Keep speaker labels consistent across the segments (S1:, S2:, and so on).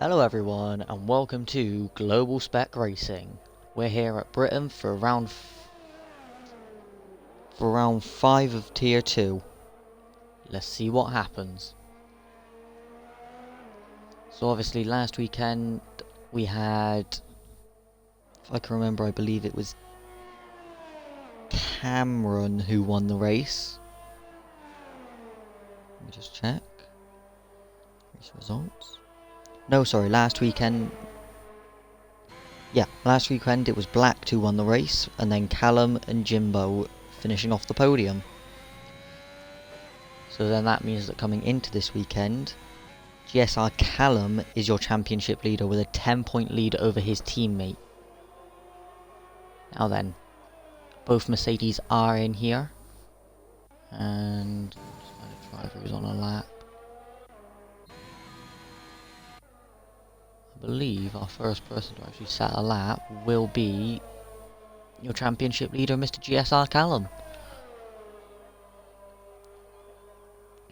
S1: Hello everyone and welcome to Global Spec Racing. We're here at Britain for round 5 of Tier 2. Let's see what happens. So obviously last weekend we had, if I can remember, I believe it was Cameron who won the race. Let me just check. Race results. No, sorry, last weekend it was Black who won the race, and then Callum and Jimbo finishing off the podium. So then that means that coming into this weekend, GSR Callum is your championship leader with a 10-point lead over his teammate. Now then, both Mercedes are in here, and driver is on a lap. I believe our first person to actually set a lap will be your championship leader, Mr. GSR Callum.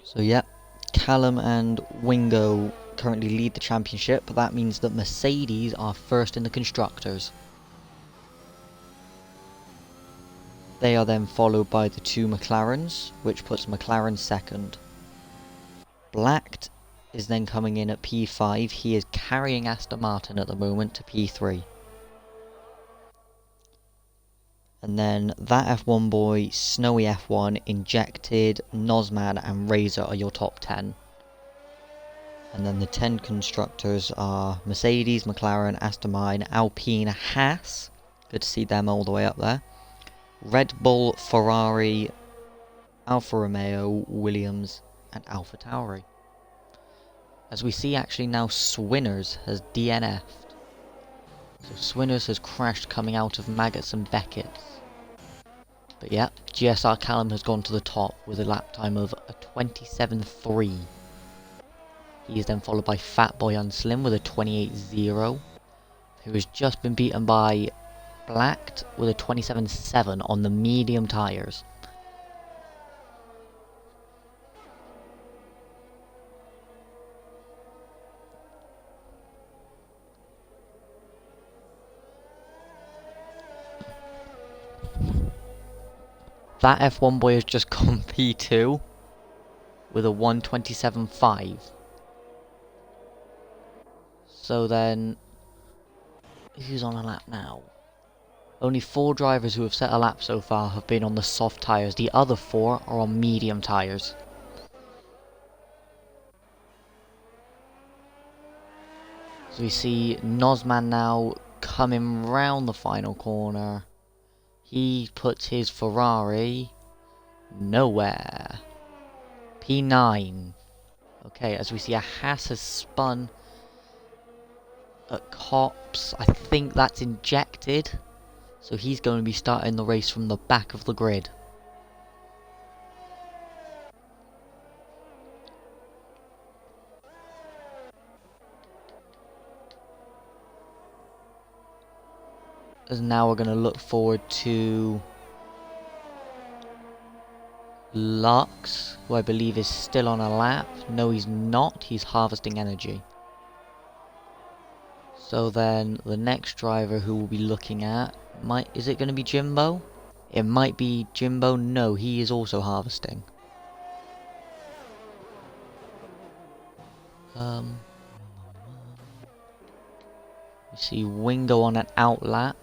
S1: So yeah, Callum and Wingo currently lead the championship, but that means that Mercedes are first in the constructors. They are then followed by the two McLarens, which puts McLaren second. Black is then coming in at P5. He is carrying Aston Martin at the moment to P3. And then that F1 boy, Snowy F1, Injected, Nozman and Razor are your top 10. And then the 10 constructors are Mercedes, McLaren, Aston Martin, Alpine, Haas. Good to see them all the way up there. Red Bull, Ferrari, Alfa Romeo, Williams and Alfa Tauri. As we see, actually now Swinners has DNF'd. So Swinners has crashed coming out of Maggots and Beckett's. But yeah, GSR Callum has gone to the top with a lap time of a 27.3. He is then followed by Fatboy Unslim with a 28.0, who has just been beaten by Blacked with a 27.7 on the medium tyres. That F1 boy has just gone P2 with a 127.5. So then, who's on a lap now? Only 4 drivers who have set a lap so far have been on the soft tyres. The other 4 are on medium tyres. So we see Nozman now coming round the final corner. He puts his Ferrari nowhere. P9. Okay, as we see, a Haas has spun at Cops. I think that's Injected. So he's going to be starting the race from the back of the grid. As now we're going to look forward to Lux, who I believe is still on a lap. No, he's not. He's harvesting energy. So then the next driver who we'll be looking at, is it going to be Jimbo? It might be Jimbo. No, he is also harvesting. We see Wingo on an outlap.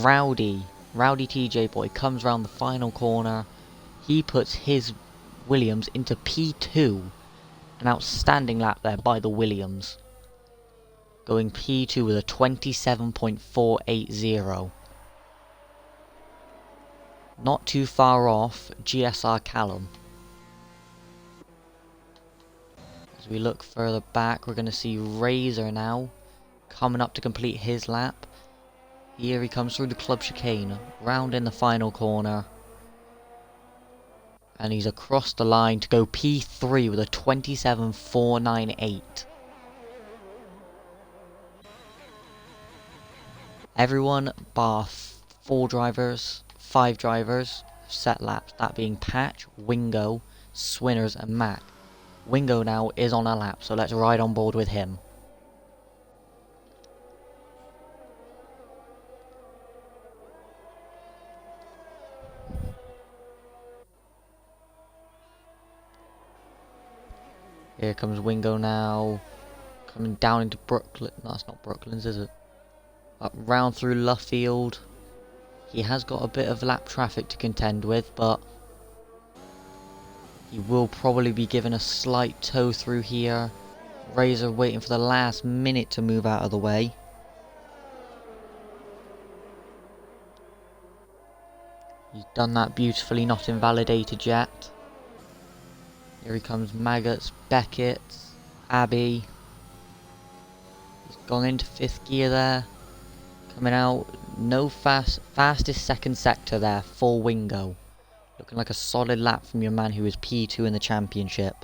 S1: Rowdy TJ boy comes round the final corner. He puts his Williams into P2. An outstanding lap there by the Williams. Going P2 with a 27.480. Not too far off GSR Callum. As we look further back, we're going to see Razor now coming up to complete his lap. Here he comes through the club chicane, round in the final corner. And he's across the line to go P3 with a 27.498. Everyone bar 5 drivers set laps, that being Patch, Wingo, Swinners and Mac. Wingo now is on a lap, so let's ride on board with him. Here comes Wingo now. Coming down into Brooklyn. No, that's not Brooklands, is it? Up round through Luffield. He has got a bit of lap traffic to contend with, but he will probably be given a slight tow through here. Razor waiting for the last minute to move out of the way. He's done that beautifully, not invalidated yet. Here he comes, Maggots, Beckett, Abbey. He's gone into 5th gear there. Coming out, no fastest second sector there for Wingo. Looking like a solid lap from your man who is P2 in the championship.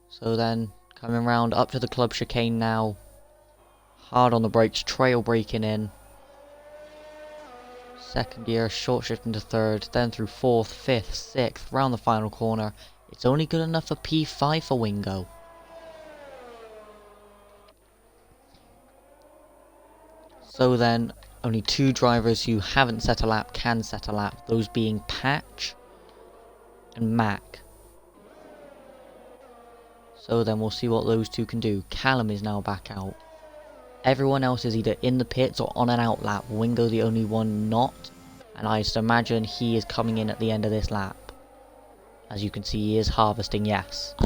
S1: So then, coming round up to the club chicane now. Hard on the brakes, trail braking in. 2nd gear, short shift into 3rd, then through 4th, 5th, 6th, round the final corner. It's only good enough for P5 for Wingo. So then, only 2 drivers who haven't set a lap can set a lap, those being Patch and Mac. So then we'll see what those 2 can do. Callum is now back out. Everyone else is either in the pits or on an out lap. Wingo the only one not. And I just imagine he is coming in at the end of this lap. As you can see, he is harvesting, yes.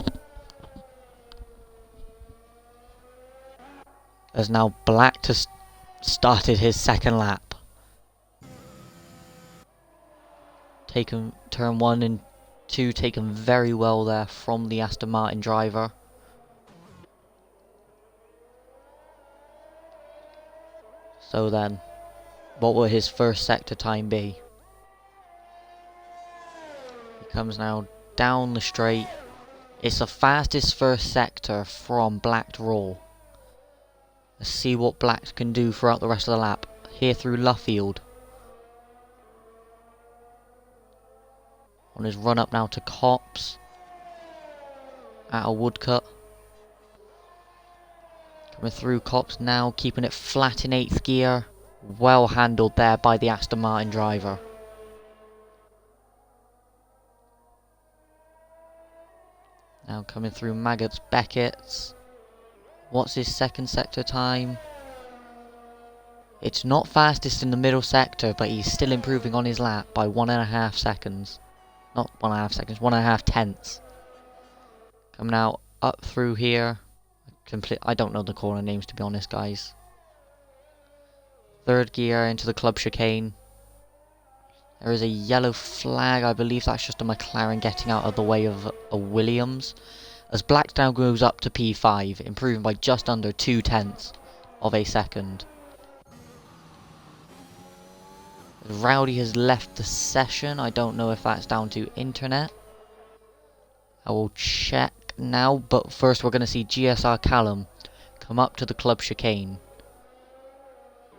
S1: As now Black to started his 2nd lap. Taken turn 1 and 2 taken very well there from the Aston Martin driver. So then, what will his first sector time be? He comes now down the straight. It's the fastest first sector from Black to Raw. Let's see what Black can do throughout the rest of the lap. Here through Luffield. On his run up now to Copse. At a woodcut. Coming through Copse now, keeping it flat in 8th gear. Well handled there by the Aston Martin driver. Now coming through Maggots, Beckett's. What's his 2nd sector time? It's not fastest in the middle sector, but he's still improving on his lap by 1.5 seconds. Not 1.5 seconds, 1.5 tenths. Coming out up through here. I don't know the corner names, to be honest, guys. 3rd gear into the club chicane. There is a yellow flag. I believe that's just a McLaren getting out of the way of a Williams. As Black now goes up to P5, improving by just under 2 tenths of a second. Rowdy has left the session. I don't know if that's down to internet. I will check now, but first we're going to see GSR Callum come up to the club chicane.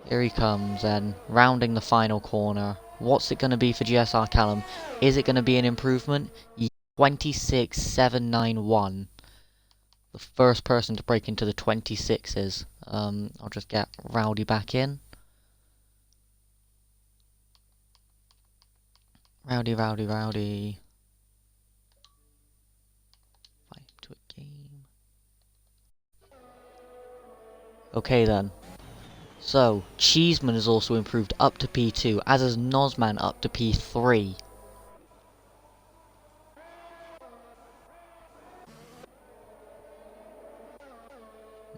S1: Here he comes then, rounding the final corner. What's it going to be for GSR Callum? Is it going to be an improvement? 26.791. The first person to break into the 26s. I'll just get Rowdy back in. Rowdy. To a game. Okay then. So, Cheeseman has also improved up to P2, as has Nosman up to P3.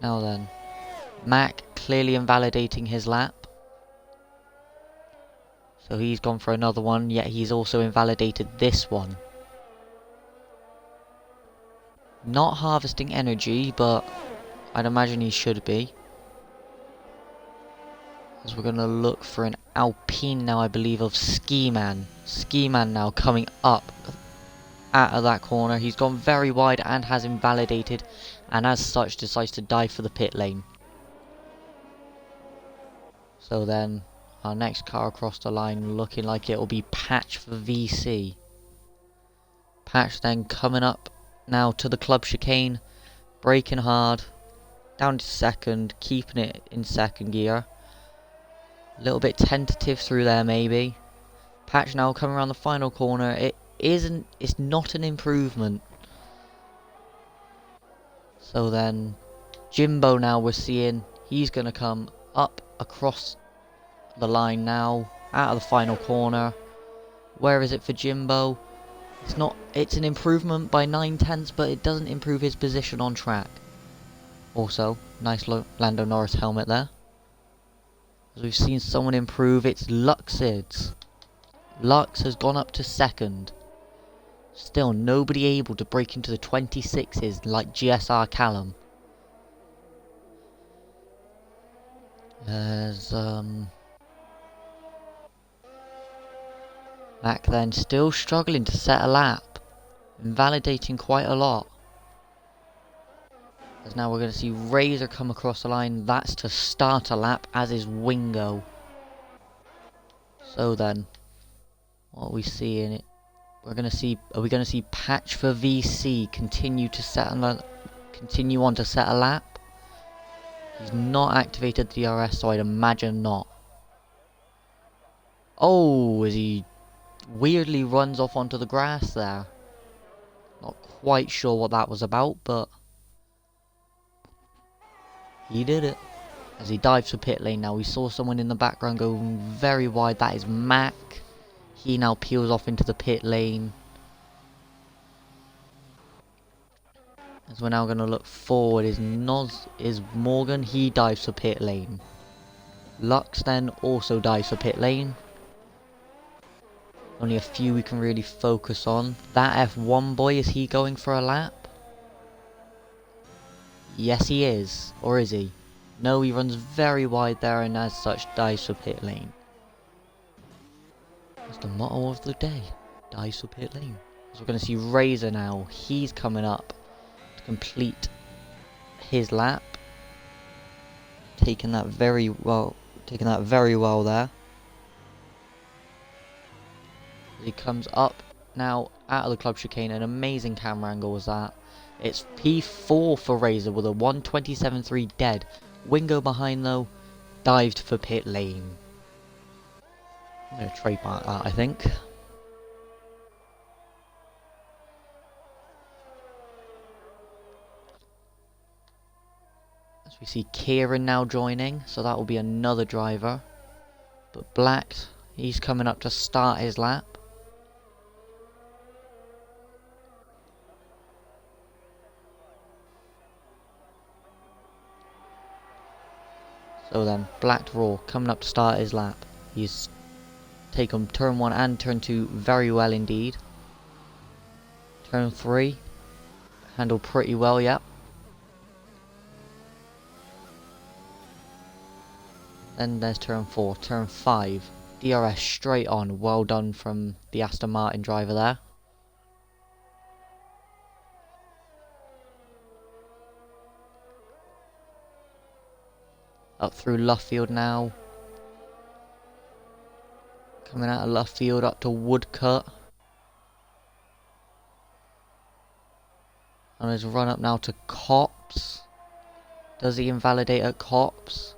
S1: Now then, Mac clearly invalidating his lap. So he's gone for another one, yet he's also invalidated this one. Not harvesting energy, but I'd imagine he should be. As we're going to look for an Alpine now, I believe, of Ski Man. Ski Man now coming up out of that corner. He's gone very wide and has invalidated, and as such decides to dive for the pit lane. So then, our next car across the line looking like it will be Patch for VC. Patch then coming up now to the club chicane, braking hard, down to second, keeping it in second gear. A little bit tentative through there maybe. Patch now coming around the final corner. It's not an improvement. So then Jimbo now we're seeing, he's going to come up across the line now, out of the final corner. Where is it for Jimbo? It's an improvement by 9/10, but it doesn't improve his position on track. Also, nice Lando Norris helmet there. As we've seen someone improve, it's Lux's. Lux has gone up to second. Still, nobody able to break into the 26s like GSR Callum. As, Mac then still struggling to set a lap. Invalidating quite a lot. As now we're going to see Razor come across the line. That's to start a lap, as is Wingo. So then, what are we seeing? Are we going to see Patch for VC continue on to set a lap? He's not activated the DRS, so I'd imagine not. Oh, as he weirdly runs off onto the grass there. Not quite sure what that was about, but he did it. As he dives for pit lane now, we saw someone in the background going very wide. That is Mac. He now peels off into the pit lane. As we're now going to look forward, is Morgan. He dives for pit lane. Lux then also dives for pit lane. Only a few we can really focus on. That F1 boy, is he going for a lap? Yes he is. Or is he? No, he runs very wide there and as such dives for pit lane. That's the motto of the day. Dives for pit lane. So we're going to see Razor now. He's coming up to complete his lap. Taking that very well there. He comes up now out of the club chicane. An amazing camera angle was that. It's P4 for Razor with a 127.3 dead. Wingo behind though, dived for pit lane. I'm going to trademark that, I think. As we see Kieran now joining, so that will be another driver. But Black, he's coming up to start his lap. So then, Black Raw coming up to start his lap. He's taken turn 1 and turn 2 very well indeed. Turn 3, handled pretty well, yep. Then there's turn 4, turn 5. DRS straight on, well done from the Aston Martin driver there. Up through Luffield now. Coming out of Luffield up to Woodcut. And his run up now to Cops. Does he invalidate at Cops?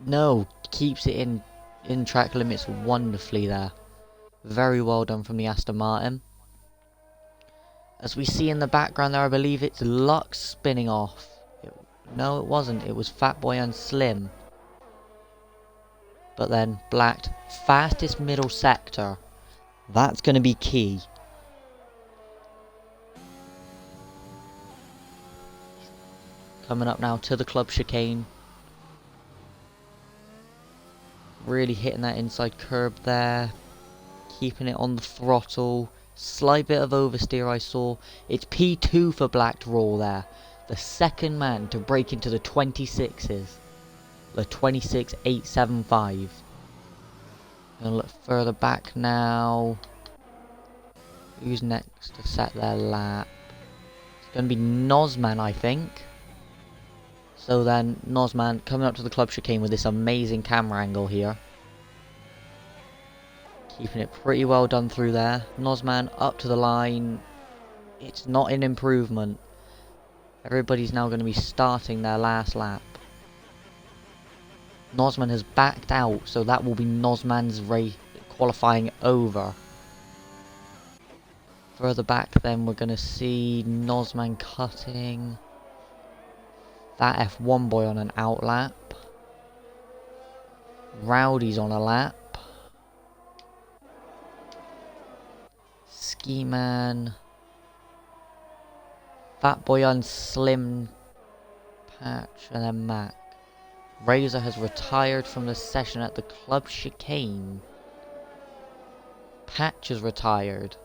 S1: No, keeps it in track limits wonderfully there. Very well done from the Aston Martin. As we see in the background there, I believe it's Lux spinning off. No, it wasn't. It was Fatboy and Slim. But then Black, fastest middle sector. That's going to be key. Coming up now to the club chicane. Really hitting that inside curb there. Keeping it on the throttle. Slight bit of oversteer I saw. It's P2 for Black Raw there. The second man to break into the 26s. The 26.875. Gonna look further back now. Who's next to set their lap? It's gonna be Nozman, I think. So then, Nozman coming up to the club chicane with this amazing camera angle here. Keeping it pretty well done through there. Nozman up to the line. It's not an improvement. Everybody's now going to be starting their last lap. Nozman has backed out, so that will be Nozman's race qualifying over. Further back then we're going to see Nozman cutting that F1 boy on an out lap. Rowdy's on a lap. Ski Man. Fat Boy on Slim Patch, and then Mac. Razor has retired from the session at the club chicane. Patch is retired.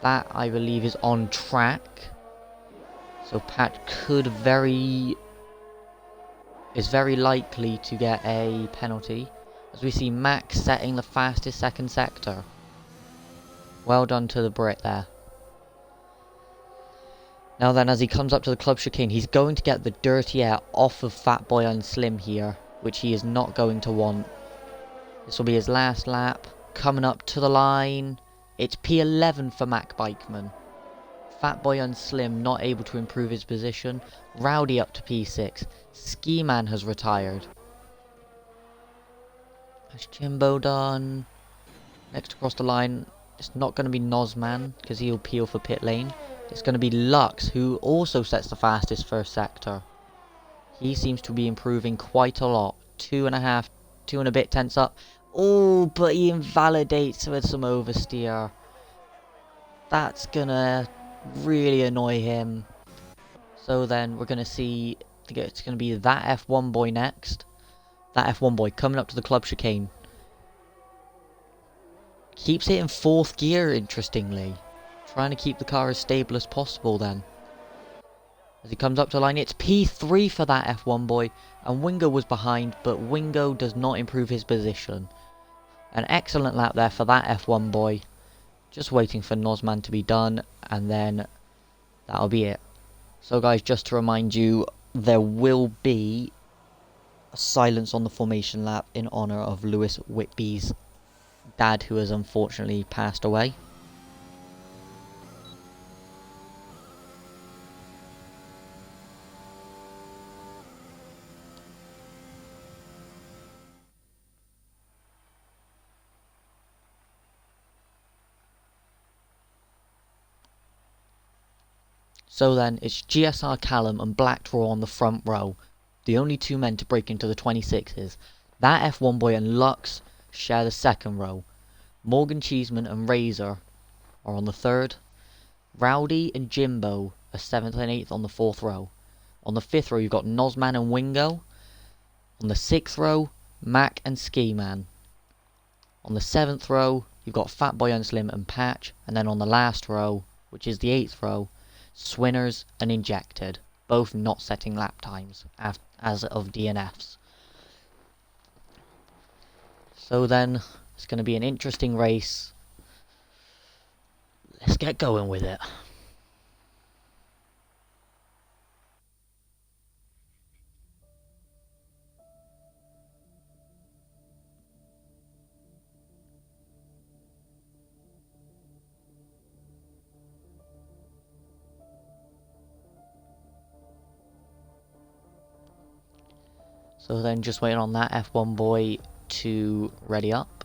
S1: That, I believe, is on track. So Patch is very likely to get a penalty. As we see Mac setting the fastest second sector. Well done to the Brit there. Now then, as he comes up to the club chicane, he's going to get the dirty air off of Fat Boy and Slim here, which he is not going to want. This will be his last lap. Coming up to the line, it's P11 for Mac Bikeman. Fat Boy and Slim not able to improve his position. Rowdy up to P6. Ski Man has retired. Has Jimbo done? Next across the line, it's not going to be Nozman, because he'll peel for pit lane. It's going to be Lux, who also sets the fastest first sector. He seems to be improving quite a lot. 2 and a bit tenths up. Oh, but he invalidates with some oversteer. That's going to really annoy him. So then we're going to see, it's going to be that F1 boy next. That F1 boy coming up to the club chicane. Keeps it in 4th gear, interestingly. Trying to keep the car as stable as possible then. As he comes up to the line, it's P3 for that F1 boy. And Wingo was behind, but Wingo does not improve his position. An excellent lap there for that F1 boy. Just waiting for Nozman to be done, and then that'll be it. So guys, just to remind you, there will be a silence on the formation lap in honour of Lewis Whitby's dad, who has unfortunately passed away. So then, it's GSR Callum and Black Draw on the front row. The only 2 men to break into the 26s. That F1 boy and Lux share the 2nd row. Morgan Cheeseman and Razor are on the 3rd. Rowdy and Jimbo are 7th and 8th on the 4th row. On the 5th row, you've got Nozman and Wingo. On the 6th row, Mac and Ski Man. On the 7th row, you've got Fat Boy and Slim and Patch. And then on the last row, which is the 8th row, Swinners and Injected, both not setting lap times as of DNFs. So then, it's going to be an interesting race. Let's get going with it. So then just waiting on that F1 boy to ready up.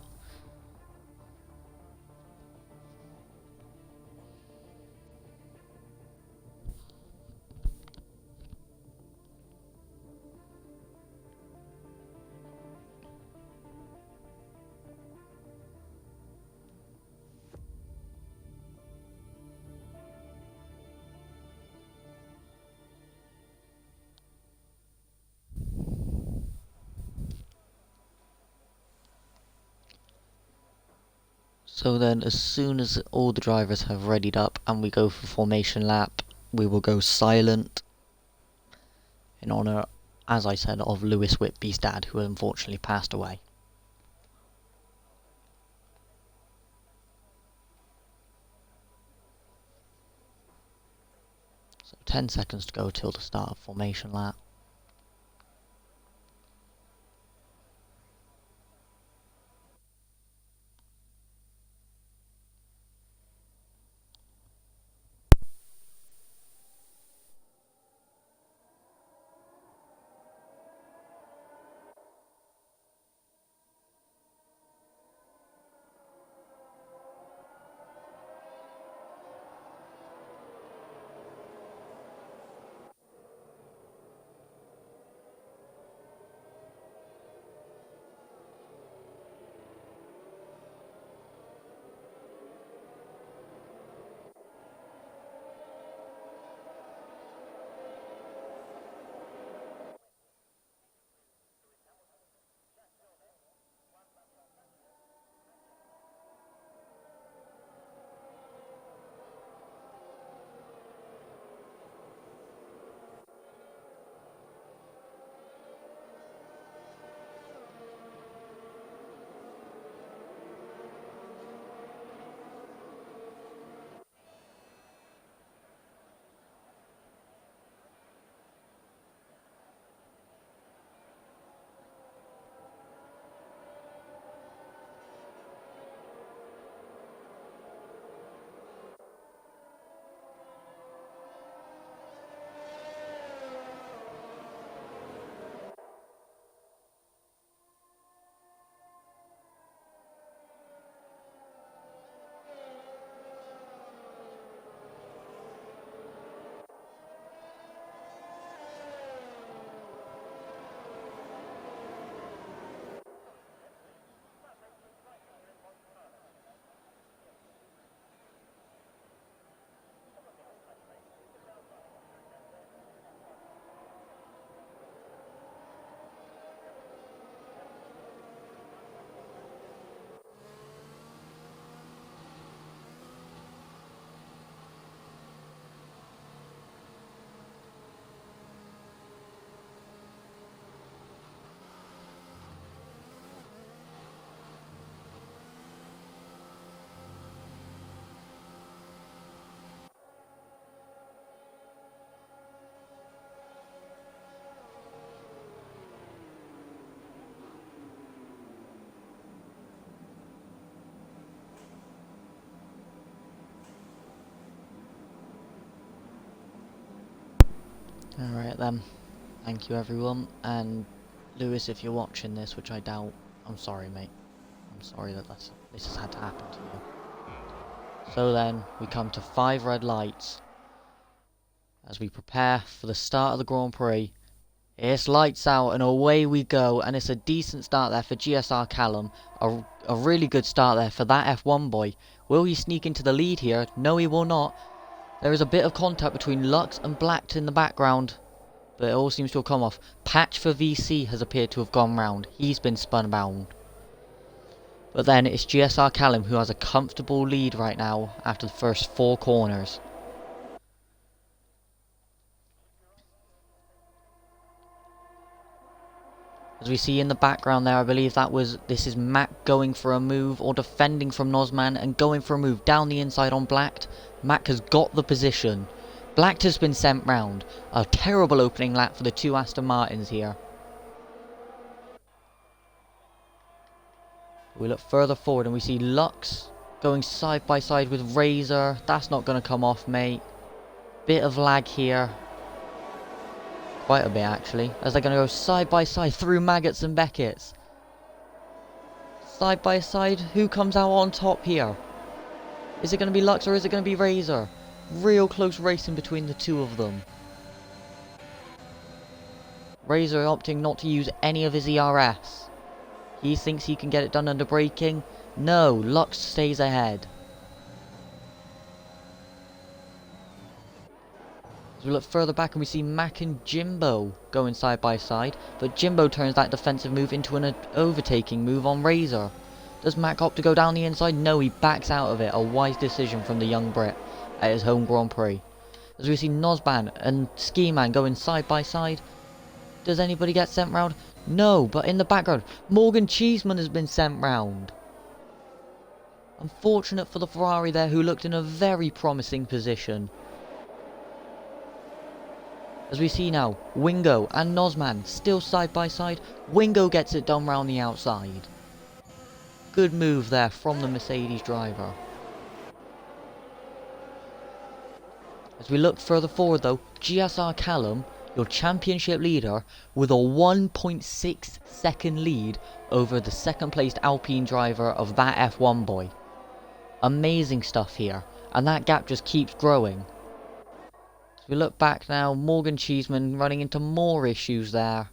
S1: So then, as soon as all the drivers have readied up and we go for formation lap, we will go silent in honour, as I said, of Lewis Whitby's dad, who unfortunately passed away. So 10 seconds to go till the start of formation lap. Right then, thank you everyone, and Lewis, if you're watching this, which I doubt, I'm sorry mate. I'm sorry that this has had to happen to you. So then, we come to 5 red lights as we prepare for the start of the Grand Prix. It's lights out and away we go, and it's a decent start there for GSR Callum. A really good start there for that F1 boy. Will he sneak into the lead here? No, he will not. There is a bit of contact between Lux and Black in the background, but it all seems to have come off. Patch for VC has appeared to have gone round. He's been spun bound. But then it's GSR Callum who has a comfortable lead right now after the first 4 corners. As we see in the background there, I believe this is Mac going for a move, or defending from Nozman and going for a move down the inside on Black. Mac has got the position. Black has been sent round. A terrible opening lap for the 2 Aston Martins here. We look further forward and we see Lux going side by side with Razor. That's not going to come off, mate. Bit of lag here. Quite a bit actually, as they're going to go side by side through Maggots and Beckett's. Side by side, who comes out on top here? Is it going to be Lux or is it going to be Razor? Real close racing between the 2 of them. Razor opting not to use any of his ERS. He thinks he can get it done under braking. No, Lux stays ahead. We look further back and we see Mac and Jimbo going side by side, but Jimbo turns that defensive move into an overtaking move on Razor. Does Mac opt to go down the inside? No, he backs out of it. A wise decision from the young Brit at his home Grand Prix. As we see Nozban and Ski Man going side by side. Does anybody get sent round? No, but in the background, Morgan Cheeseman has been sent round. Unfortunate for the Ferrari there, who looked in a very promising position. As we see now, Wingo and Nozman still side by side. Wingo gets it done round the outside. Good move there from the Mercedes driver. As we look further forward though, GSR Callum, your championship leader, with a 1.6 second lead over the 2nd placed Alpine driver of that F1 boy. Amazing stuff here, and that gap just keeps growing. We look back now, Morgan Cheeseman running into more issues there.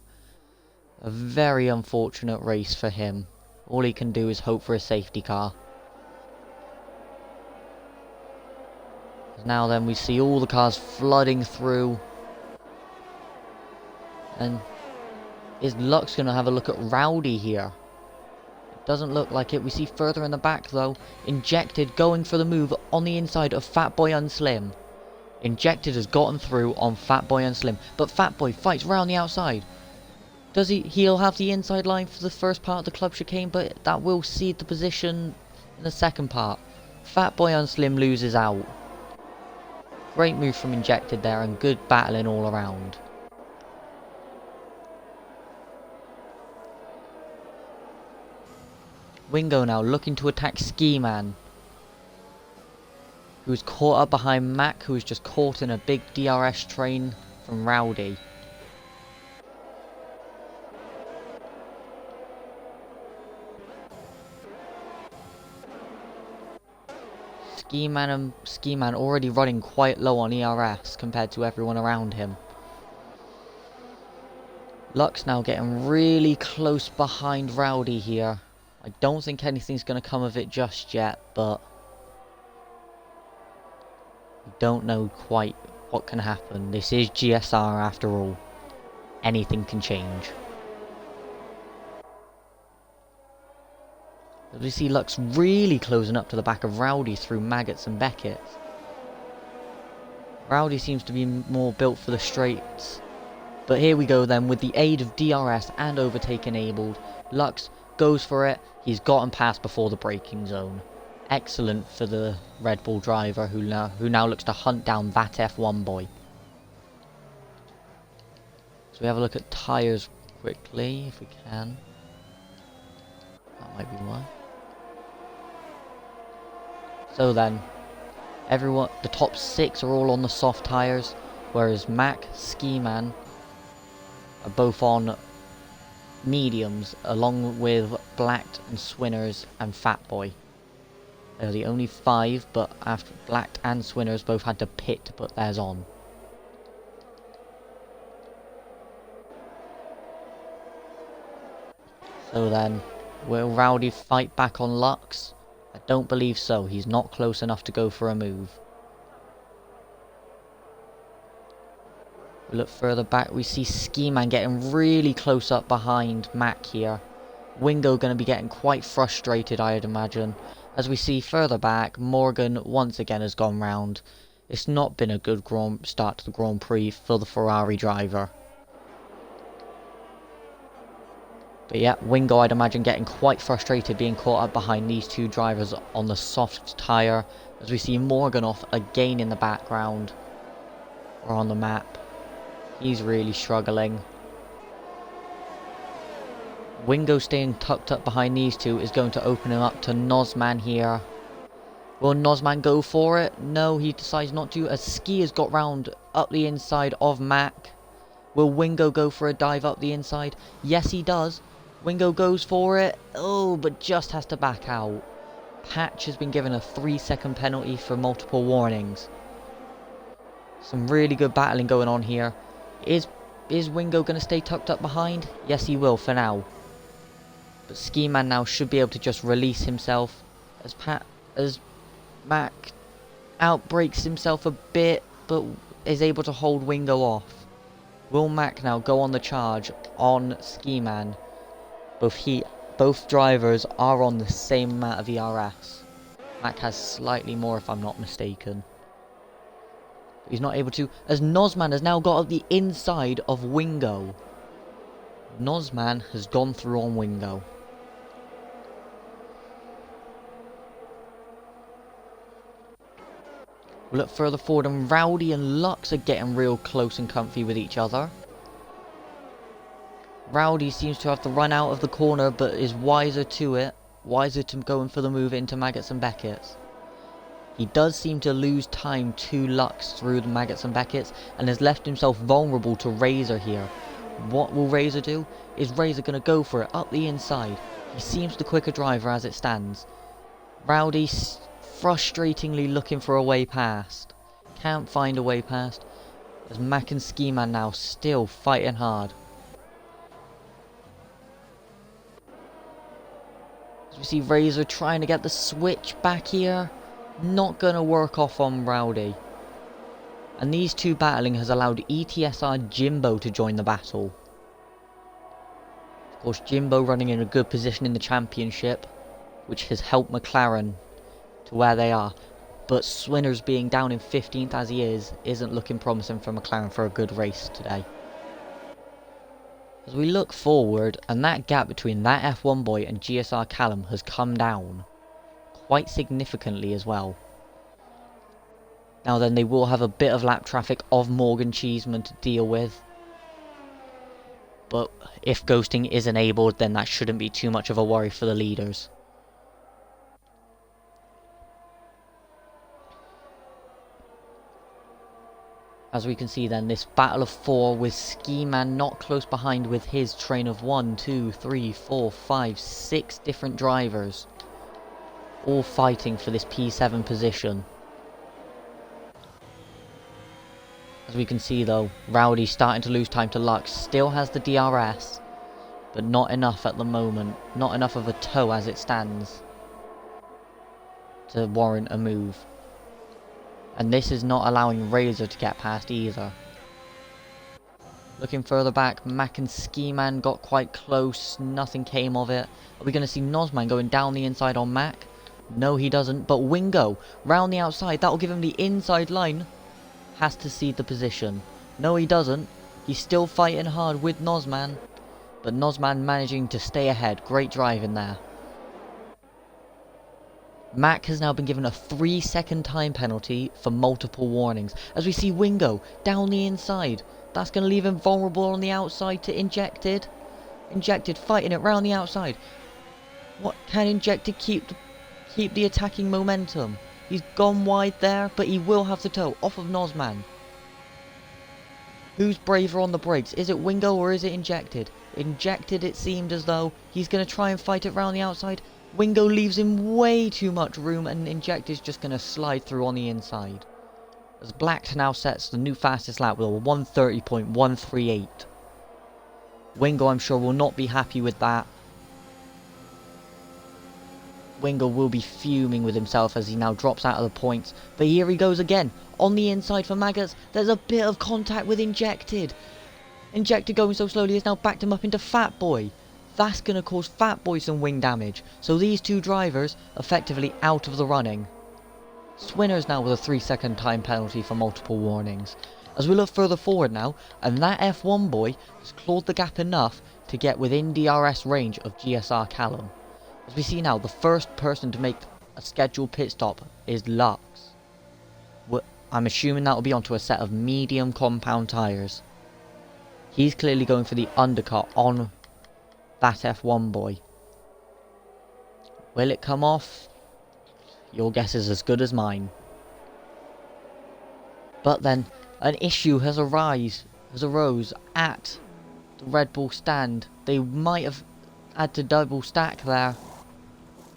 S1: A very unfortunate race for him. All he can do is hope for a safety car. Now then we see all the cars flooding through. And is Lux going to have a look at Rowdy here? It doesn't look like it. We see further in the back though, Injected going for the move on the inside of Fatboy Unslim. Injected has gotten through on Fatboy and Slim, but Fatboy fights round the outside. Does he'll have the inside line for the first part of the club chicane, but that will cede the position in the second part. Fatboy and Slim loses out. Great move from Injected there, and good battling all around. Wingo now looking to attack Ski Man, who's caught up behind Mac, who was just caught in a big DRS train from Rowdy. Ski Man already running quite low on ERS compared to everyone around him. Lux now getting really close behind Rowdy here. I don't think anything's going to come of it just yet, but we don't know quite what can happen. This is GSR after all. Anything can change. As we see Lux really closing up to the back of Rowdy through Maggots and Beckett. Rowdy seems to be more built for the straights. But here we go then, with the aid of DRS and overtake enabled. Lux goes for it. He's gotten past before the braking zone. Excellent for the Red Bull driver who now looks to hunt down that F1 boy. So we have a look at tyres quickly, if we can. That might be why. So then, the top 6 are all on the soft tyres, whereas Mac, Ski Man, are both on mediums, along with Blacked and Swinners and Fatboy. They're the only 5, but after Blacked and Swinners both had to pit to put theirs on. So then, will Rowdy fight back on Lux? I don't believe so. He's not close enough to go for a move. We look further back, we see Ski Man getting really close up behind Mac here. Wingo going to be getting quite frustrated, I'd imagine. As we see further back, Morgan once again has gone round. It's not been a good start to the Grand Prix for the Ferrari driver. But yeah, Wingo I'd imagine getting quite frustrated being caught up behind these two drivers on the soft tyre. As we see Morgan off again in the background. Or on the map. He's really struggling. Wingo staying tucked up behind these two is going to open him up to Nozman here. Will Nozman go for it? No, he decides not to, as Ski has got round up the inside of Mac. Will Wingo go for a dive up the inside? Yes, he does. Wingo goes for it. Oh, but just has to back out. Patch has been given a 3-second penalty for multiple warnings. Some really good battling going on here. Is Wingo going to stay tucked up behind? Yes, he will for now. But Ski Man now should be able to just release himself as Mac outbreaks himself a bit, but is able to hold Wingo off. Will Mac now go on the charge on Ski Man? Both drivers are on the same amount of ERS. Mac has slightly more if I'm not mistaken. He's not able to, as Nozman has now got up the inside of Wingo. Nozman has gone through on Wingo. We'll look further forward and Rowdy and Lux are getting real close and comfy with each other. Rowdy seems to have to run out of the corner but is wiser to it. Wiser to going for the move into Maggots and Beckett's. He does seem to lose time to Lux through the Maggots and Beckett's and has left himself vulnerable to Razor here. What will Razor do? Is Razor going to go for it up the inside? He seems the quicker driver as it stands. Rowdy frustratingly looking for a way past. Can't find a way past. As Mac and Ski Man now still fighting hard. As we see Razor trying to get the switch back here. Not gonna work off on Rowdy. And these two battling has allowed ETSR Jimbo to join the battle. Of course, Jimbo running in a good position in the championship, which has helped McLaren to where they are. But Swinners being down in 15th as he isn't looking promising for McLaren for a good race today. As we look forward, and that gap between that F1 boy and GSR Callum has come down quite significantly as well. Now then, they will have a bit of lap traffic of Morgan Cheeseman to deal with. But if ghosting is enabled, then that shouldn't be too much of a worry for the leaders. As we can see then, this battle of 4 with Ski Man not close behind with his train of 1, 2, 3, 4, 5, 6 different drivers. All fighting for this P7 position. As we can see though, Rowdy starting to lose time to Lux. Still has the DRS, but not enough at the moment. Not enough of a tow as it stands to warrant a move. And this is not allowing Razor to get past either. Looking further back, Mac and Ski Man got quite close. Nothing came of it. Are we going to see Nozman going down the inside on Mac? No, he doesn't. But Wingo, round the outside. That will give him the inside line. Has to cede the position. No, he doesn't. He's still fighting hard with Nozman. But Nozman managing to stay ahead. Great driving there. Mac has now been given a 3-second time penalty for multiple warnings. As we see Wingo down the inside. That's going to leave him vulnerable on the outside to Injected. Injected fighting it round the outside. What can Injected keep the attacking momentum? He's gone wide there, but he will have to tow off of Nozman. Who's braver on the brakes? Is it Wingo or is it Injected? Injected, it seemed as though he's going to try and fight it round the outside. Wingo leaves him way too much room, and Injected's just going to slide through on the inside. As Black now sets the new fastest lap with a 1:30.138. Wingo, I'm sure, will not be happy with that. Wingo will be fuming with himself as he now drops out of the points. But here he goes again. On the inside for Maggots. There's a bit of contact with Injected. Injected going so slowly has now backed him up into Fat Boy. That's going to cause Fat Boy some wing damage. So these two drivers effectively out of the running. Swinner's now with a 3-second time penalty for multiple warnings. As we look further forward now, and that F1 boy has clawed the gap enough to get within DRS range of GSR Callum. As we see now, the first person to make a scheduled pit stop is Lux. I'm assuming that will be onto a set of medium compound tyres. He's clearly going for the undercut on that F1 boy. Will it come off? Your guess is as good as mine. But then, an issue has arose at the Red Bull stand. They might have had to double stack there.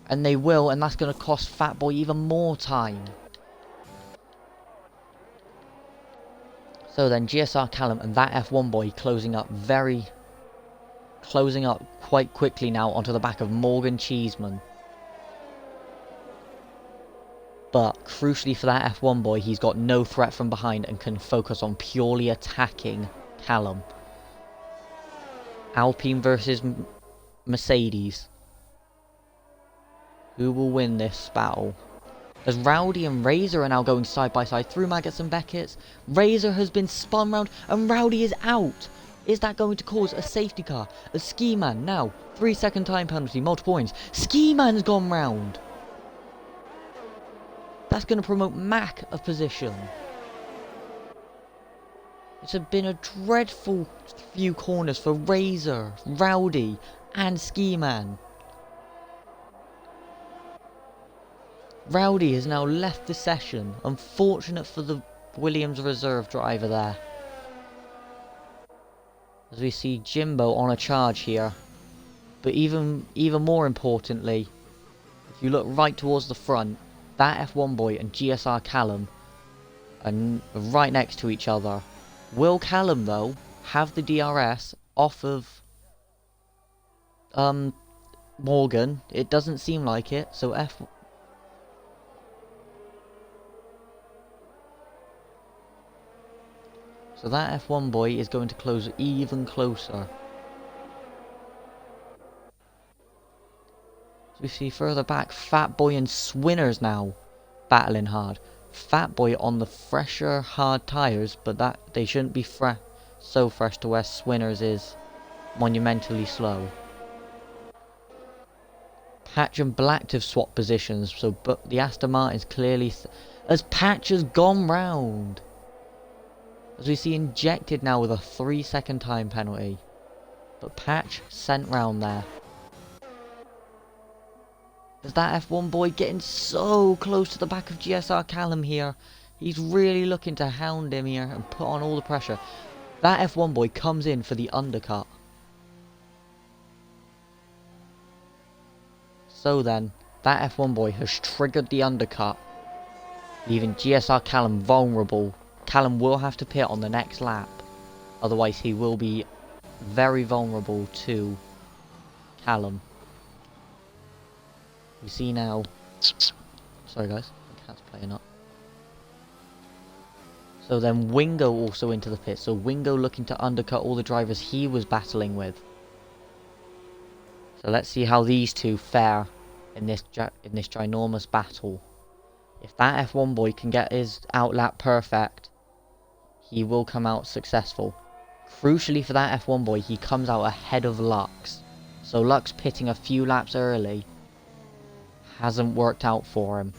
S1: And they will, and that's going to cost Fat Boy even more time. So then GSR Callum and that F1 boy closing up quite quickly now onto the back of Morgan Cheeseman. But crucially for that F1 boy, he's got no threat from behind and can focus on purely attacking Callum. Alpine versus Mercedes. Who will win this battle? As Rowdy and Razor are now going side by side through Maggots and Beckett's. Razor has been spun round and Rowdy is out. Is that going to cause a safety car? A Ski Man now. 3-second time penalty, multiple points. Ski Man's gone round. That's going to promote Mac of position. It's been a dreadful few corners for Razor, Rowdy and Ski Man. Rowdy has now left the session. Unfortunate for the Williams reserve driver there. As we see Jimbo on a charge here. But even more importantly, if you look right towards the front, that F1 boy and GSR Callum are right next to each other. Will Callum, though, have the DRS off of Morgan? It doesn't seem like it, so So that F1 boy is going to close even closer. So we see further back, Fat Boy and Swinners now battling hard. Fat Boy on the fresher hard tyres, but that they shouldn't be so fresh to where Swinners is monumentally slow. Patch and Black have swapped positions, so but the Aston Martin's clearly as Patch has gone round. As we see Injected now with a 3-second time penalty. But Patch sent round there. Is that F1 boy getting so close to the back of GSR Callum here? He's really looking to hound him here and put on all the pressure. That F1 boy comes in for the undercut. So then, that F1 boy has triggered the undercut, leaving GSR Callum vulnerable. Callum will have to pit on the next lap, otherwise he will be very vulnerable to Callum. We see now, sorry guys, the cat's playing up. So then Wingo also into the pit, so Wingo looking to undercut all the drivers he was battling with. So let's see how these two fare in this ginormous battle. If that F1 boy can get his outlap perfect, he will come out successful. Crucially for that F1 boy, he comes out ahead of Lux. So Lux pitting a few laps early hasn't worked out for him.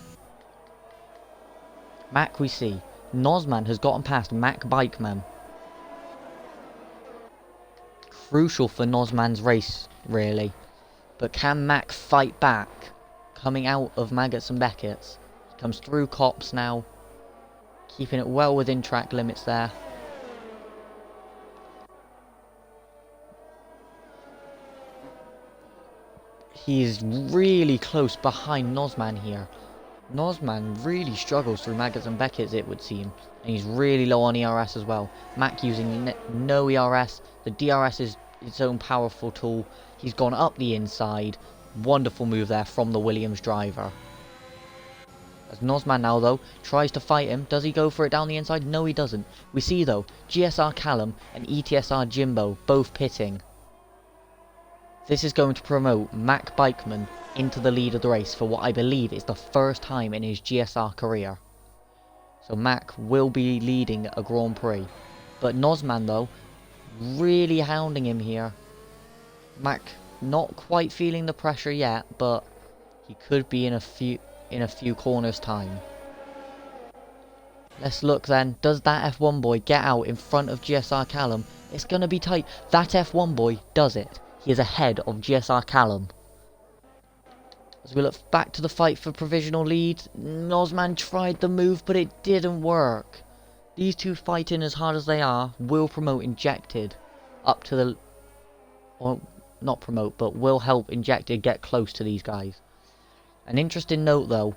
S1: Mac we see. Nozman has gotten past Mac Bikeman. Crucial for Nozman's race, really. But can Mac fight back? Coming out of Maggots and Beckett's. He comes through Cops now. Keeping it well within track limits there. He's really close behind Nozman here. Nozman really struggles through Maggots and Beckett's, it would seem. And he's really low on ERS as well. Mac using no ERS. The DRS is its own powerful tool. He's gone up the inside. Wonderful move there from the Williams driver. As Nozman now, though, tries to fight him. Does he go for it down the inside? No, he doesn't. We see, though, GSR Callum and ETSR Jimbo both pitting. This is going to promote Mac Bikeman into the lead of the race for what I believe is the first time in his GSR career. So Mac will be leading a Grand Prix. But Nozman, though, really hounding him here. Mac not quite feeling the pressure yet, but he could be in a few corners time. Let's look then. Does that F1 boy get out in front of GSR Callum? It's going to be tight. That F1 boy does it. He is ahead of GSR Callum. As we look back to the fight for provisional lead, Nozman tried the move, but it didn't work. These two fighting as hard as they are will promote Injected up to the... Or not promote, but will help Injected get close to these guys. An interesting note though,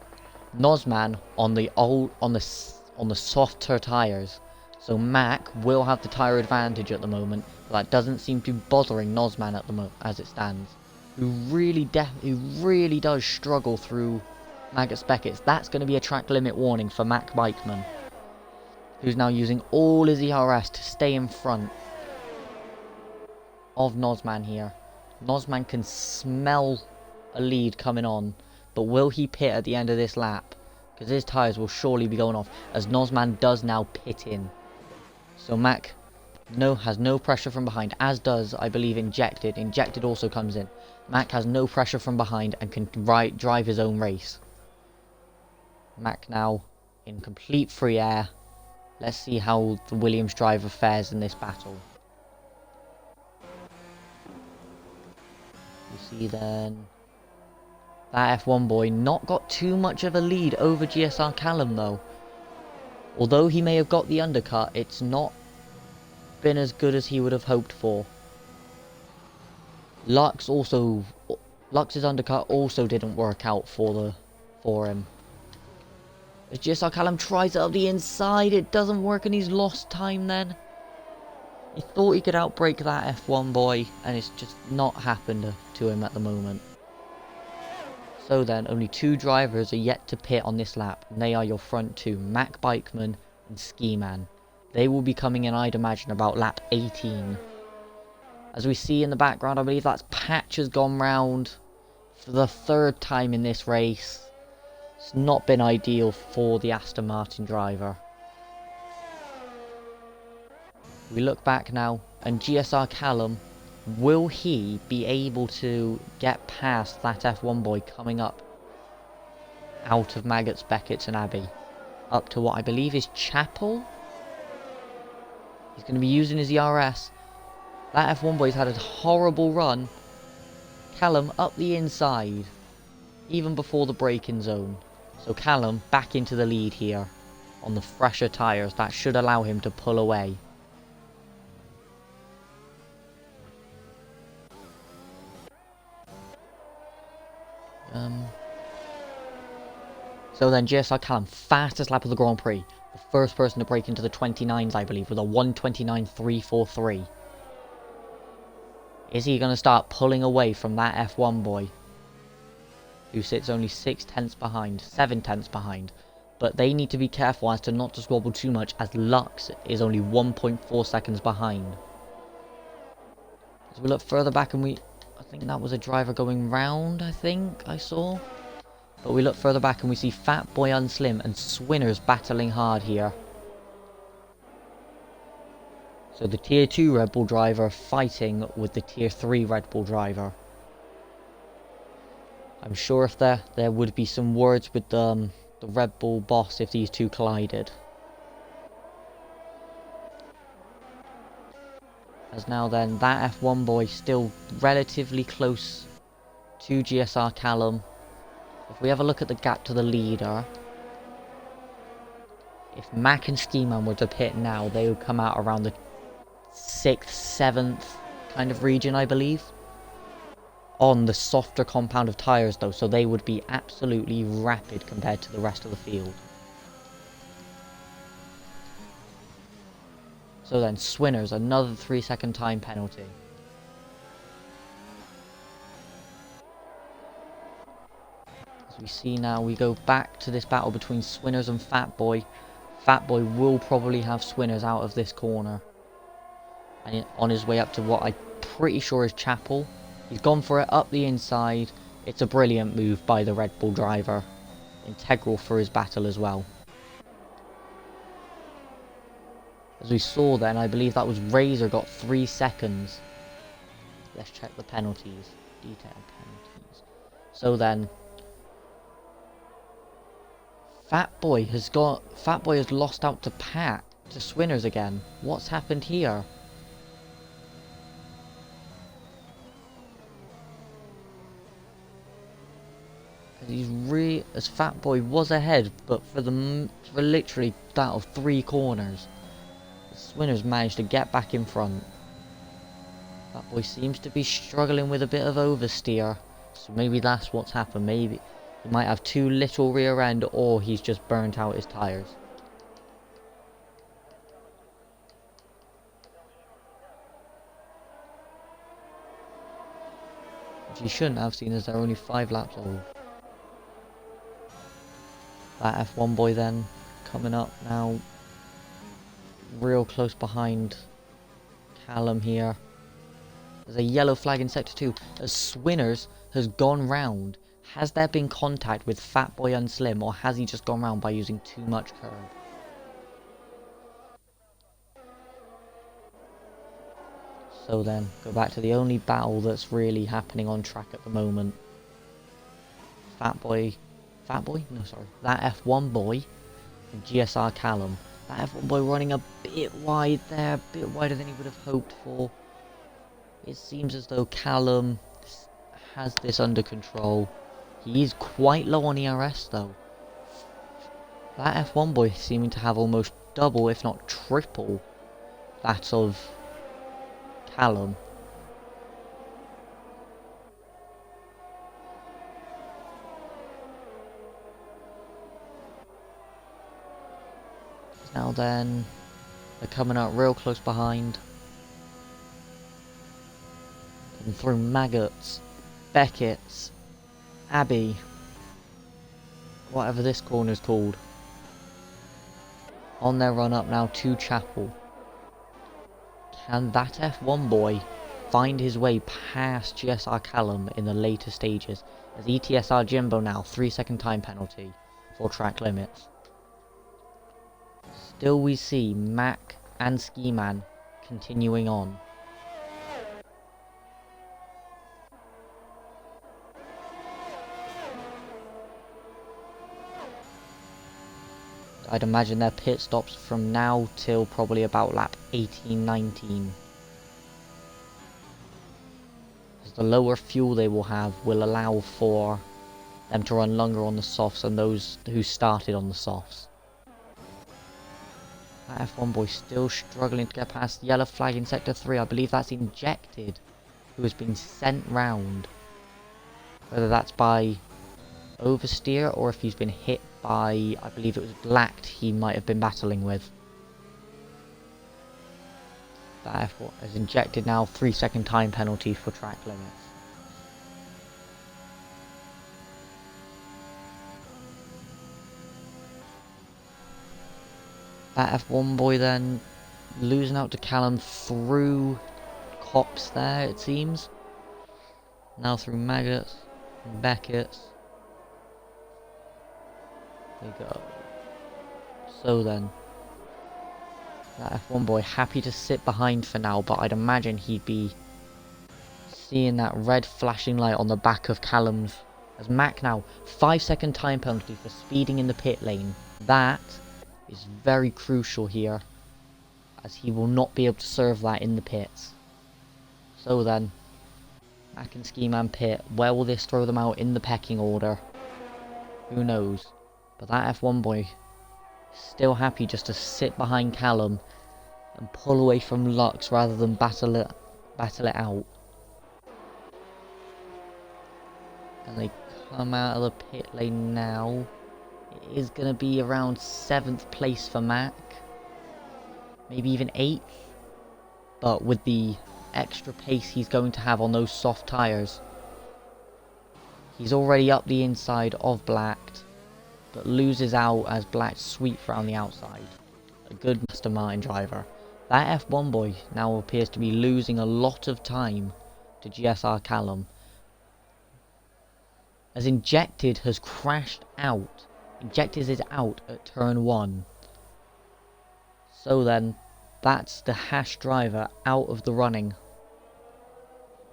S1: Nozman on the softer tyres. So Mac will have the tyre advantage at the moment, but that doesn't seem to be bothering Nozman at the moment as it stands. Who really does struggle through Maggots Beckett's. That's going to be a track limit warning for Mac Bikeman, who's now using all his ERS to stay in front of Nozman here. Nozman can smell a lead coming on, but will he pit at the end of this lap? Because his tyres will surely be going off, as Nozman does now pit in. So Mac has no pressure from behind, as does, I believe, Injected. Injected also comes in. Mac has no pressure from behind and can drive his own race. Mac now in complete free air. Let's see how the Williams driver fares in this battle. You see then... That F1 boy not got too much of a lead over GSR Callum though. Although he may have got the undercut, it's not been as good as he would have hoped for. Lux's undercut also didn't work out for him. As GSR Callum tries it up the inside, it doesn't work and he's lost time then. He thought he could outbrake that F1 boy and it's just not happened to him at the moment. So then, only two drivers are yet to pit on this lap, and they are your front two, Mac Bikeman and Ski Man. They will be coming in, I'd imagine, about lap 18. As we see in the background, I believe that's Patch has gone round for the third time in this race. It's not been ideal for the Aston Martin driver. We look back now, and GSR Callum, will he be able to get past that F1 boy coming up out of Maggots, Beckett's and Abbey? Up to what I believe is Chapel? He's going to be using his ERS. That F1 boy's had a horrible run. Callum up the inside, even before the braking zone. So Callum back into the lead here on the fresher tyres. That should allow him to pull away. So then GSR Callum, fastest lap of the Grand Prix. The first person to break into the 29s, I believe, with a 1:29.343. Is he going to start pulling away from that F1 boy, who sits only 7 tenths behind? But they need to be careful as to not to squabble too much, as Lux is only 1.4 seconds behind. As we look further back, and I think that was a driver going round, I think I saw. But we look further back and we see Fat Boy Unslim and Swinners battling hard here. So the Tier 2 Red Bull driver fighting with the Tier 3 Red Bull driver. I'm sure if there would be some words with the Red Bull boss if these two collided. As now then, that F1 boy still relatively close to GSR Callum. If we have a look at the gap to the leader, if Mac and Ski Man were to pit now, they would come out around the 6th, 7th kind of region, I believe. on the softer compound of tyres though, so they would be absolutely rapid compared to the rest of the field. So then, Swinners, another 3-second time penalty. As we see now, we go back to this battle between Swinners and Fatboy. Fatboy will probably have Swinners out of this corner. And on his way up to what I'm pretty sure is Chapel. He's gone for it up the inside. It's a brilliant move by the Red Bull driver. Integral for his battle as well. As we saw then, I believe that was Razor got 3 seconds. Let's check the penalties. Detailed penalties. So then, Fatboy has lost out to Pat, to Swinners again. What's happened here? As Fatboy was ahead, but for literally that of 3 corners, Swinners managed to get back in front. Fatboy seems to be struggling with a bit of oversteer, so maybe that's what's happened. Maybe he might have too little rear end, or he's just burnt out his tyres. Which he shouldn't have, seen as they're only 5 laps old. That F1 boy then coming up now, real close behind Callum here. There's a yellow flag in sector 2 as Swinners has gone round. Has there been contact with Fatboy and Slim, or has he just gone round by using too much curb? So then, go back to the only battle that's really happening on track at the moment. Fatboy? No, sorry. That F1 boy and GSR Callum. That F1 boy running a bit wide there, a bit wider than he would have hoped for. It seems as though Callum has this under control. He is quite low on ERS though. That F1 boy seeming to have almost double, if not triple, that of Callum. Now then, they're coming out real close behind. And through Maggots, Beckett's, Abbey, whatever this corner's called. On their run up now to Chapel. Can that F1 boy find his way past GSR Callum in the later stages? As ETSR Jimbo now, 3-second time penalty for track limits. Still we see Mac and Ski Man continuing on. I'd imagine their pit stops from now till probably about lap 18-19. As the lower fuel they will have will allow for them to run longer on the softs than those who started on the softs. That F1 boy still struggling to get past the yellow flag in sector 3. I believe that's Injected, who has been sent round. Whether that's by oversteer or if he's been hit by, I believe it was Blacked he might have been battling with. That F1 is Injected now, 3-second time penalty for track limits. That F1 boy then losing out to Callum through Cops there, it seems. Now through Maggots and Beckett's. There you go. So then, that F1 boy happy to sit behind for now, but I'd imagine he'd be seeing that red flashing light on the back of Callum's. As Mac now, 5-second time penalty for speeding in the pit lane. That is very crucial here, as he will not be able to serve that in the pits. So then, Mac and Ski Man pit. Where will this throw them out in the pecking order? Who knows? But that F1 boy still happy just to sit behind Callum and pull away from Lux rather than battle it out. And they come out of the pit lane now. It is going to be around 7th place for Mac. Maybe even 8th. But with the extra pace he's going to have on those soft tyres, he's already up the inside of Blacked, but loses out as Black sweeps around the outside. A good mastermind driver. That F1 boy now appears to be losing a lot of time to GSR Callum, as Injected has crashed out. Injected is out at turn 1. So then, that's the Hash driver out of the running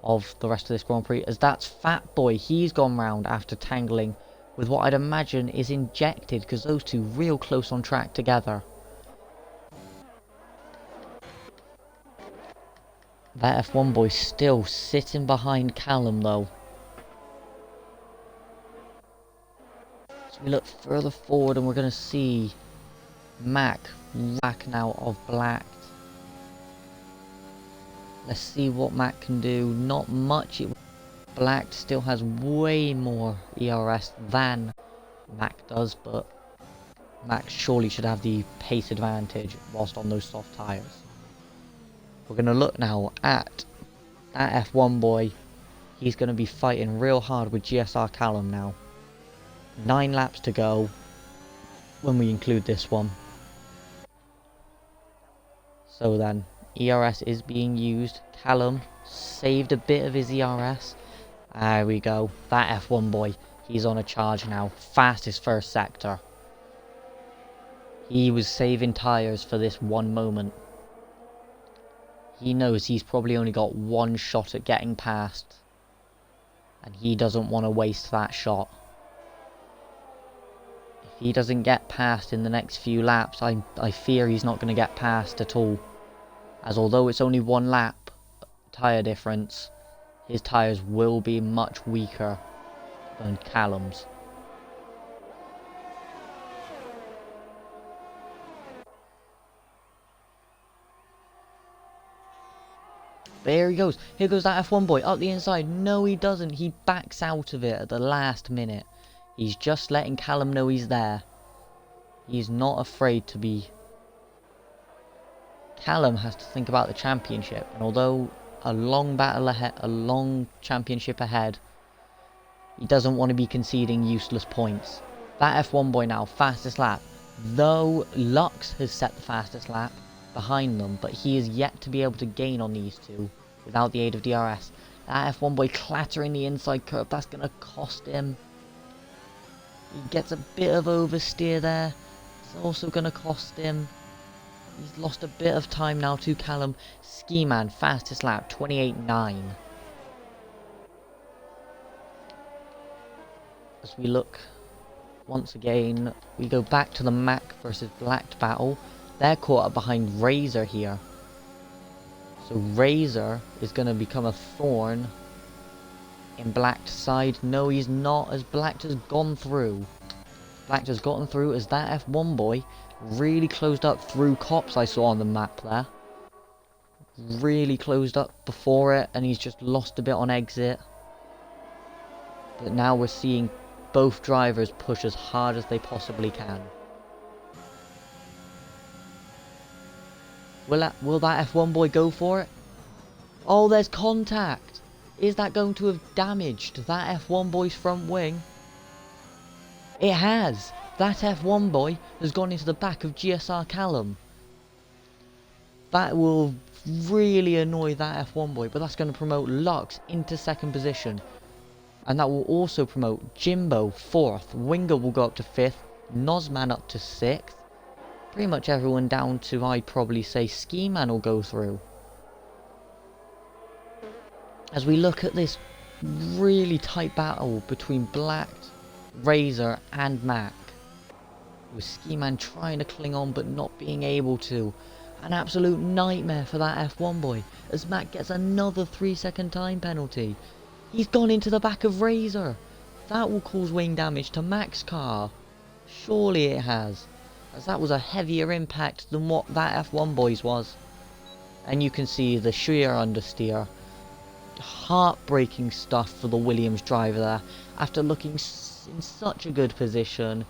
S1: of the rest of this Grand Prix, as that's Fat Boy. He's gone round after tangling with what I'd imagine is Injected, because those two real close on track together. That F1 boy still sitting behind Callum though. So we look further forward and we're going to see Mac back now of Black. Let's see what Mac can do. Not much. Black still has way more ERS than Mac does, but Mac surely should have the pace advantage whilst on those soft tyres. We're going to look now at that F1 boy. He's going to be fighting real hard with GSR Callum now. 9 laps to go when we include this one. So then, ERS is being used. Callum saved a bit of his ERS. There we go. That F1 boy, he's on a charge now. Fastest first sector. He was saving tyres for this one moment. He knows he's probably only got one shot at getting past, and he doesn't want to waste that shot. If he doesn't get past in the next few laps, I fear he's not going to get past at all. As although it's only 1 lap tyre difference, his tyres will be much weaker than Callum's. There he goes. Here goes that F1 boy up the inside. No, he doesn't. He backs out of it at the last minute. He's just letting Callum know he's there. He's not afraid to be. Callum has to think about the championship, and although a long battle ahead, a long championship ahead, he doesn't want to be conceding useless points. That F1 boy now, fastest lap. Though Lux has set the fastest lap behind them, but he is yet to be able to gain on these two without the aid of DRS. That F1 boy clattering the inside curve, that's going to cost him. He gets a bit of oversteer there. It's also going to cost him. He's lost a bit of time now to Callum. Ski Man, fastest lap, 28.9. As we look once again, we go back to the Mac versus Black battle. They're caught up behind Razor here. So Razor is going to become a thorn in Black's side. No, he's not, as Black has gone through. Black has gotten through as that F1 boy really closed up through cops I saw on the map there. Really closed up before it, and he's just lost a bit on exit. But now we're seeing both drivers push as hard as they possibly can. Will that F1 boy go for it? Oh, there's contact! Is that going to have damaged that F1 boy's front wing? It has! That F1 boy has gone into the back of GSR Callum. That will really annoy that F1 boy, but that's going to promote Lux into 2nd position. And that will also promote Jimbo 4th, Winger will go up to 5th, Nozman up to 6th. Pretty much everyone down to, I'd probably say, Ski Man will go through. As we look at this really tight battle between Black, Razor and Mac, with Ski Man trying to cling on but not being able to. An absolute nightmare for that F1 boy, as Mac gets another 3-second time penalty. He's gone into the back of Razor. That will cause wing damage to Mac's car. Surely it has, as that was a heavier impact than what that F1 boy's was. And you can see the sheer understeer. Heartbreaking stuff for the Williams driver there, after looking in such a good position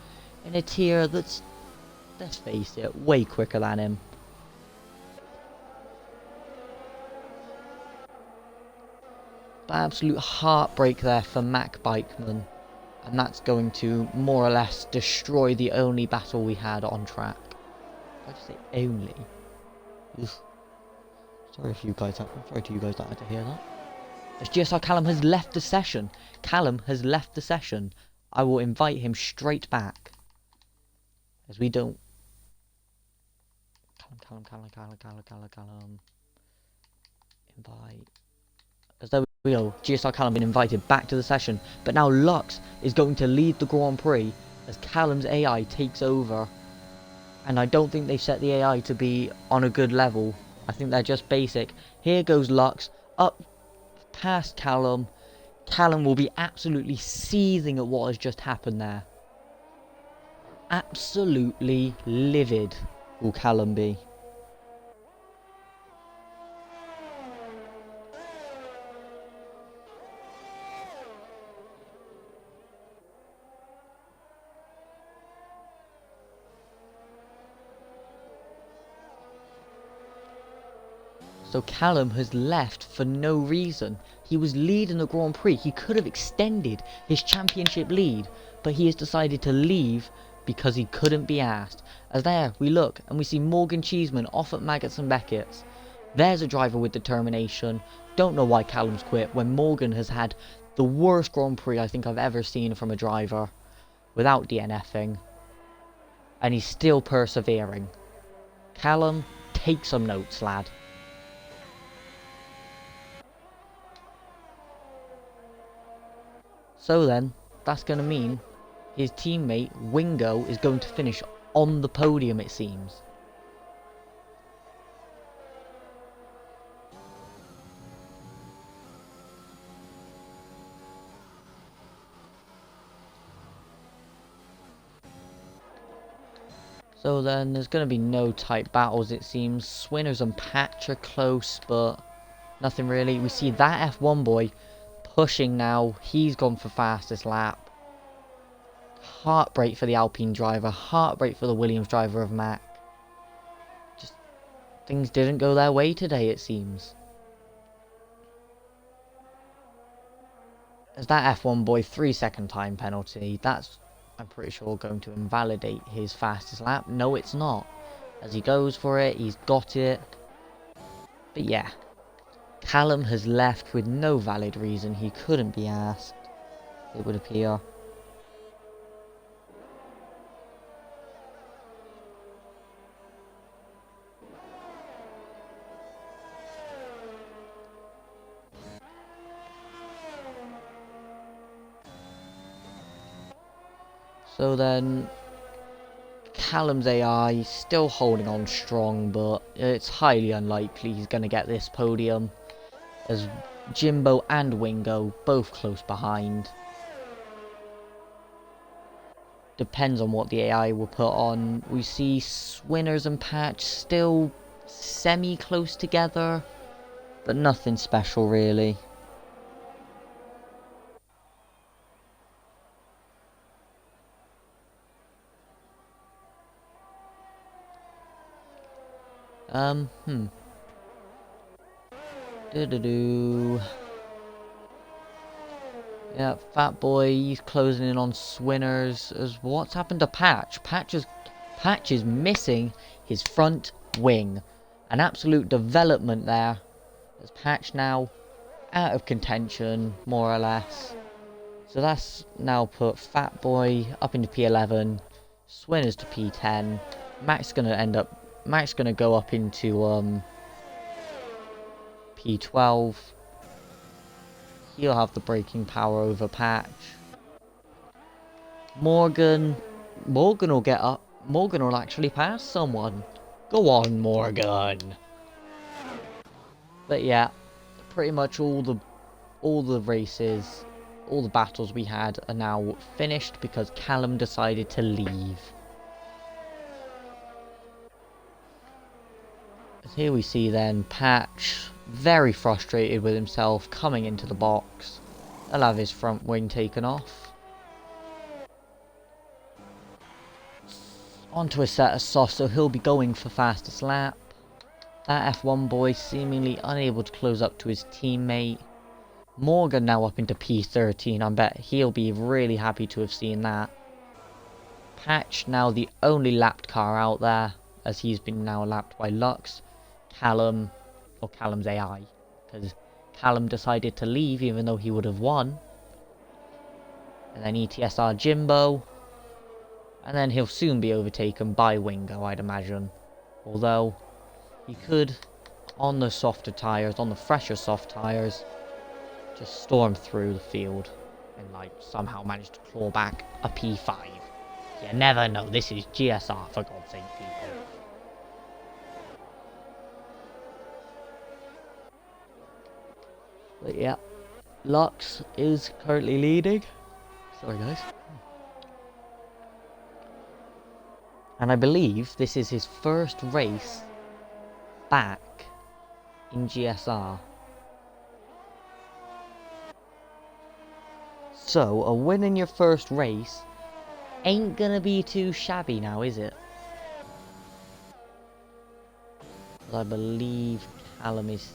S1: in a tier that's, let's face it, way quicker than him. But absolute heartbreak there for Mac Bikeman, and that's going to more or less destroy the only battle we had on track. Did I just say only? Ugh. Sorry to you guys that had to hear that. As GSR Callum has left the session. Callum has left the session. I will invite him straight back. As we don't... Callum. Invite. As there we go. GSR Callum been invited back to the session. But now Lux is going to lead the Grand Prix as Callum's AI takes over. And I don't think they've set the AI to be on a good level. I think they're just basic. Here goes Lux. Up past Callum. Callum will be absolutely seething at what has just happened there. Absolutely livid will Callum be. So Callum has left for no reason. He was leading the Grand Prix. He could have extended his championship lead, but he has decided to leave because he couldn't be asked. As there we look and we see Morgan Cheeseman off at Maggots and Beckett's. There's a driver with determination. Don't know why Callum's quit when Morgan has had the worst Grand Prix I think I've ever seen from a driver without DNFing. And he's still persevering. Callum, take some notes, lad. So then, that's going to mean his teammate, Wingo, is going to finish on the podium, it seems. So then, there's going to be no tight battles, it seems. Swinners and Patch are close, but nothing really. We see that F1 boy pushing now. He's gone for fastest lap. Heartbreak for the Alpine driver. Heartbreak for the Williams driver of Mac. Just things didn't go their way today, it seems. As that F1 boy 3-second time penalty, that's, I'm pretty sure, going to invalidate his fastest lap. No, it's not. As he goes for it, he's got it. But yeah. Callum has left with no valid reason. He couldn't be asked, it would appear. So then, Callum's AI still holding on strong, but it's highly unlikely he's going to get this podium, as Jimbo and Wingo both close behind. Depends on what the AI will put on. We see Swinners and Patch still semi-close together, but nothing special really. Yeah, Fat Boy, he's closing in on Swinners. As what's happened to Patch? Patch is missing his front wing. An absolute development there. As Patch now out of contention, more or less. So that's now put Fat Boy up into P11, Swinners to P10. Mac's gonna go up into P12. He'll have the braking power over Patch. Morgan will get up. Morgan will actually pass someone. Go on, Morgan. But yeah, pretty much all the races, all the battles we had are now finished because Callum decided to leave. As here we see then Patch very frustrated with himself coming into the box. He'll have his front wing taken off. Onto a set of softs, so he'll be going for fastest lap. That F1 boy seemingly unable to close up to his teammate. Morgan now up into P13. I bet he'll be really happy to have seen that. Patch now the only lapped car out there, as he's been now lapped by Lux, Callum, or Callum's AI, because Callum decided to leave even though he would have won. And then ETSR Jimbo, and then he'll soon be overtaken by Wingo, I'd imagine. Although, he could, on the softer tyres, on the fresher soft tyres, just storm through the field and like somehow manage to claw back a P5. You never know, this is GSR for God's sake, people. But yeah, Lux is currently leading. Sorry guys. And I believe this is his first race back in GSR. So, a win in your first race ain't gonna be too shabby now, is it? I believe Callum is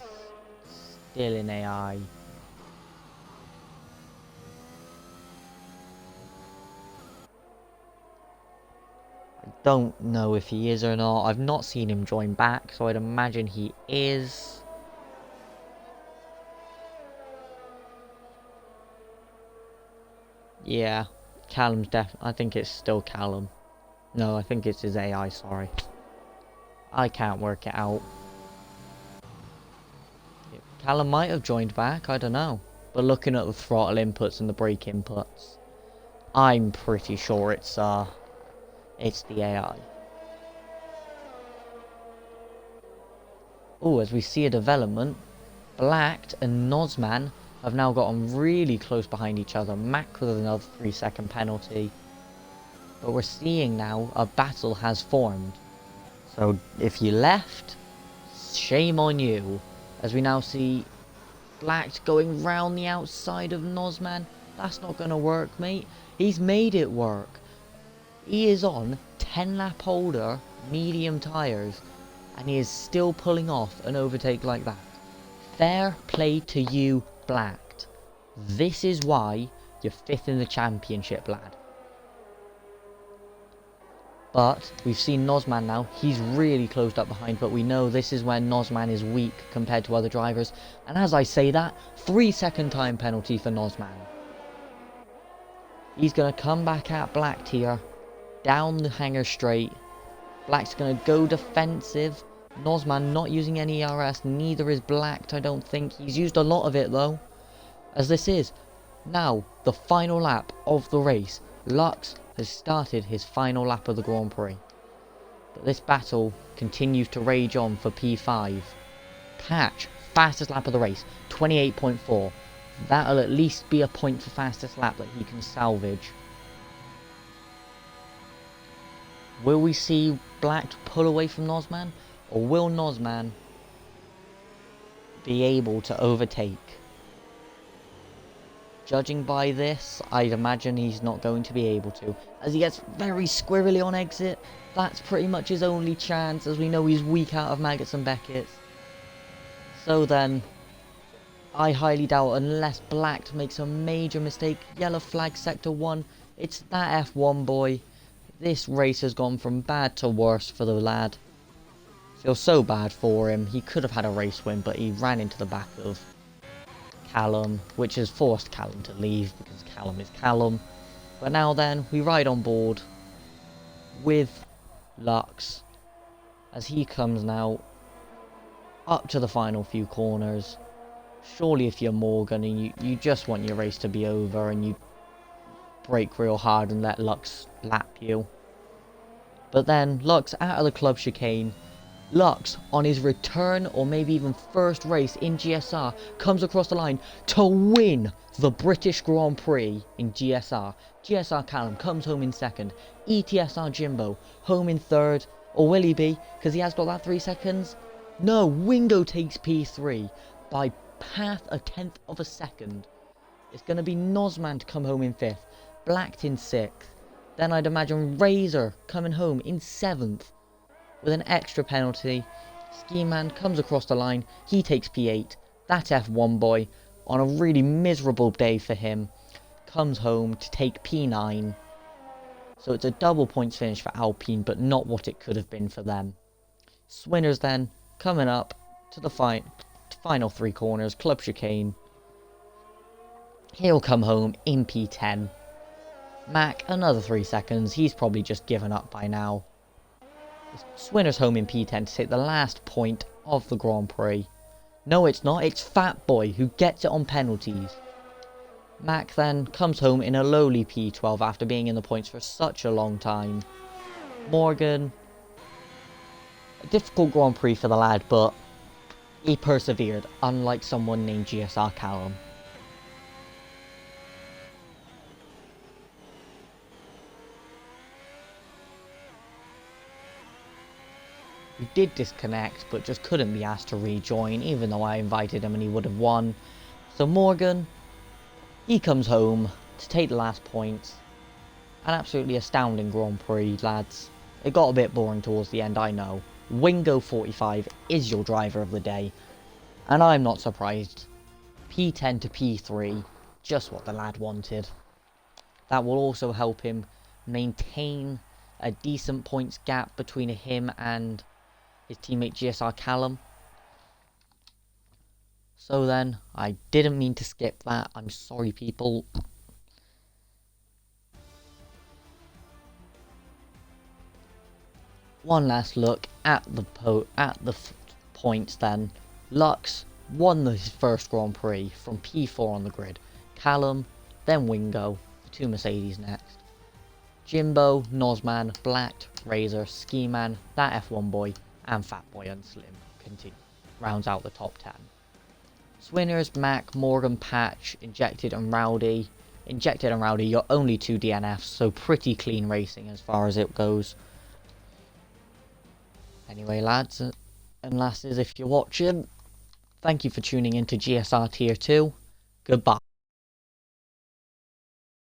S1: still in AI. I don't know if he is or not. I've not seen him join back, so I'd imagine he is. Yeah, Callum's definitely. I think it's still Callum. No, I think it's his AI, sorry. I can't work it out. Callum might have joined back, I don't know. But looking at the throttle inputs and the brake inputs, I'm pretty sure it's the AI. Oh, as we see a development, Blacked and Nozman have now gotten really close behind each other. Mac with another 3-second penalty. But we're seeing now a battle has formed. So if you left, shame on you. As we now see Blacked going round the outside of Nozman. That's not going to work, mate. He's made it work. He is on 10 lap holder medium tyres. And he is still pulling off an overtake like that. Fair play to you, Blacked. This is why you're 5th in the championship, lad. But we've seen Nozman now. He's really closed up behind, but we know this is when Nozman is weak compared to other drivers. And as I say that, 3-second time penalty for Nozman. He's going to come back at Blacked here, down the hanger straight. Black's going to go defensive. Nozman not using any ERS, neither is Blacked, I don't think. He's used a lot of it though. As this is now the final lap of the race. Lux has started his final lap of the Grand Prix. But this battle continues to rage on for P5. Patch, fastest lap of the race, 28.4. That'll at least be a point for fastest lap that he can salvage. Will we see Blacked pull away from Nozman? Or will Nozman be able to overtake? Judging by this, I'd imagine he's not going to be able to. As he gets very squirrely on exit, that's pretty much his only chance, as we know he's weak out of Maggots and Beckett's. So then, I highly doubt, unless Blacked makes a major mistake, yellow flag sector 1, it's that F1 boy. This race has gone from bad to worse for the lad. Feel so bad for him. He could have had a race win, but he ran into the back of Callum, which has forced Callum to leave because Callum is Callum. But now then, we ride on board with Lux as he comes now up to the final few corners. Surely if you're Morgan and you just want your race to be over and you brake real hard and let Lux lap you. But then Lux out of the club chicane. Lux, on his return or maybe even first race in GSR, comes across the line to win the British Grand Prix in GSR. GSR Callum comes home in second. ETSR Jimbo home in third. Or will he be? Because he has got that 3 seconds. No, Wingo takes P3 by half a tenth of a second. It's going to be Nozman to come home in 5th, Blacked in 6th. Then I'd imagine Razor coming home in 7th with an extra penalty. Ski Man comes across the line, he takes P8. That F1 boy, on a really miserable day for him, comes home to take P9. So it's a double points finish for Alpine, but not what it could have been for them. Swinners then, coming up to the final 3 corners, Club Chicane. He'll come home in P10. Mac, another 3 seconds, he's probably just given up by now. Swinner's home in P10 to take the last point of the Grand Prix. No, it's not, it's Fat Boy who gets it on penalties. Mac then comes home in a lowly P12 after being in the points for such a long time. Morgan, a difficult Grand Prix for the lad, but he persevered, unlike someone named GSR Callum. He did disconnect, but just couldn't be asked to rejoin, even though I invited him and he would have won. So Morgan, he comes home to take the last points. An absolutely astounding Grand Prix, lads. It got a bit boring towards the end, I know. Wingo 45 is your driver of the day, and I'm not surprised. P10 to P3, just what the lad wanted. That will also help him maintain a decent points gap between him and his teammate GSR Callum. So then, I didn't mean to skip that, I'm sorry people. One last look at the points then. Lux won his first Grand Prix from P4 on the grid. Callum, then Wingo, the 2 Mercedes next. Jimbo, Nozman, Blacked, Razor, Ski Man, that F1 boy, and Fat Boy and Slim rounds out the top 10. Swinners, Mac, Morgan, Patch, Injected and Rowdy. Injected and Rowdy, your only 2 DNFs, so pretty clean racing as far as it goes. Anyway, lads and lasses, if you're watching, thank you for tuning in to GSR Tier 2. Goodbye.